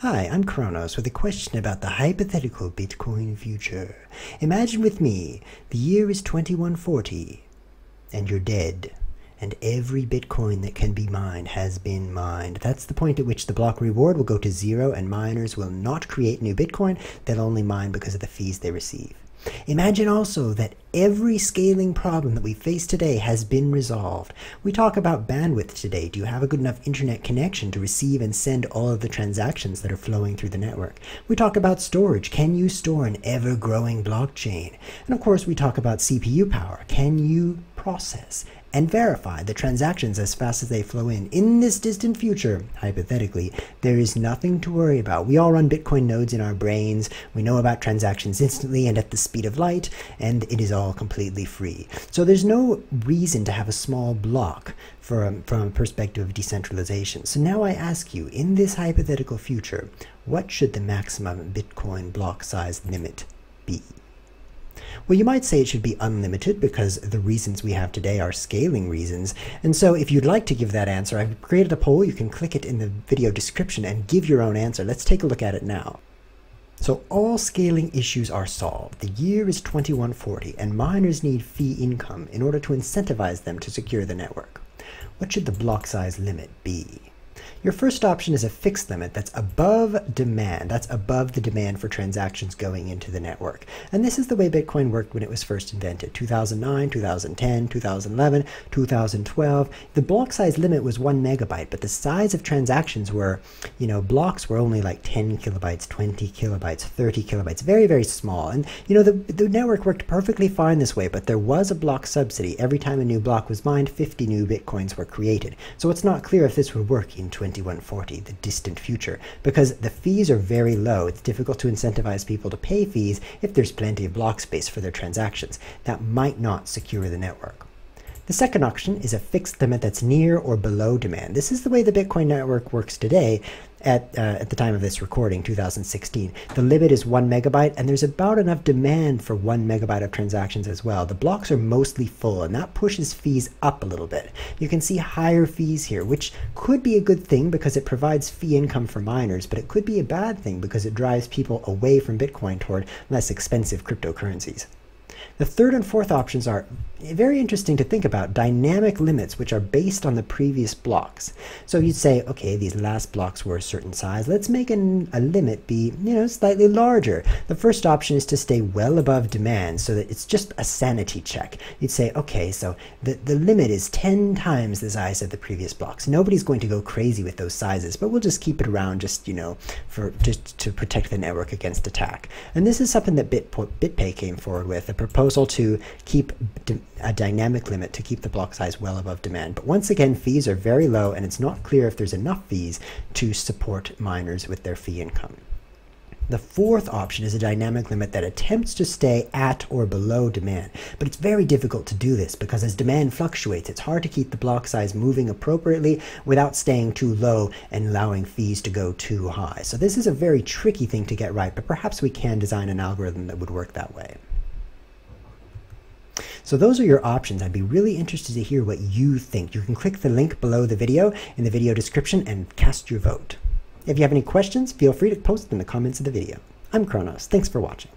Hi, I'm Kronos with a question about the hypothetical Bitcoin future. Imagine with me, the year is 2140, and you're dead, and every Bitcoin that can be mined has been mined. That's the point at which the block reward will go to zero and miners will not create new Bitcoin, they'll only mine because of the fees they receive. Imagine also that every scaling problem that we face today has been resolved. We talk about bandwidth today. Do you have a good enough internet connection to receive and send all of the transactions that are flowing through the network? We talk about storage. Can you store an ever-growing blockchain? And of course, we talk about CPU power. Can you process and verify the transactions as fast as they flow in? In this distant future, hypothetically, there is nothing to worry about. We all run Bitcoin nodes in our brains. We know about transactions instantly and at the speed of light, and it is all completely free. So there's no reason to have a small block from a perspective of decentralization. So now I ask you, in this hypothetical future, what should the maximum Bitcoin block size limit be? Well, you might say it should be unlimited because the reasons we have today are scaling reasons. And so if you'd like to give that answer, I've created a poll. You can click it in the video description and give your own answer. Let's take a look at it now. So all scaling issues are solved. The year is 2140 and miners need fee income in order to incentivize them to secure the network. What should the block size limit be? Your first option is a fixed limit that's above demand. That's above the demand for transactions going into the network. And this is the way Bitcoin worked when it was first invented. 2009, 2010, 2011, 2012. The block size limit was 1 megabyte, but the size of transactions were, blocks were only like 10 kilobytes, 20 kilobytes, 30 kilobytes, very, very small. And, the network worked perfectly fine this way, but there was a block subsidy. Every time a new block was mined, 50 new Bitcoins were created. So it's not clear if this would work in 2140, the distant future, because the fees are very low. It's difficult to incentivize people to pay fees if there's plenty of block space for their transactions. That might not secure the network. The second option is a fixed limit that's near or below demand. This is the way the Bitcoin network works today at the time of this recording, 2016. The limit is 1 megabyte, and there's about enough demand for 1 megabyte of transactions as well. The blocks are mostly full, and that pushes fees up a little bit. You can see higher fees here, which could be a good thing because it provides fee income for miners, but it could be a bad thing because it drives people away from Bitcoin toward less expensive cryptocurrencies. The third and fourth options are very interesting to think about, dynamic limits which are based on the previous blocks. So you'd say, okay, these last blocks were a certain size. Let's make a limit be, slightly larger. The first option is to stay well above demand so that it's just a sanity check. You'd say, okay, so the limit is 10 times the size of the previous blocks. Nobody's going to go crazy with those sizes, but we'll just keep it around just to protect the network against attack. And this is something that BitPay came forward with, a proposal to keep a dynamic limit to keep the block size well above demand. But once again, fees are very low, and it's not clear if there's enough fees to support miners with their fee income. The fourth option is a dynamic limit that attempts to stay at or below demand. But it's very difficult to do this because as demand fluctuates, it's hard to keep the block size moving appropriately without staying too low and allowing fees to go too high. So this is a very tricky thing to get right, but perhaps we can design an algorithm that would work that way. So those are your options. I'd be really interested to hear what you think. You can click the link below the video in the video description and cast your vote. If you have any questions, feel free to post in the comments of the video. I'm Kronos. Thanks for watching.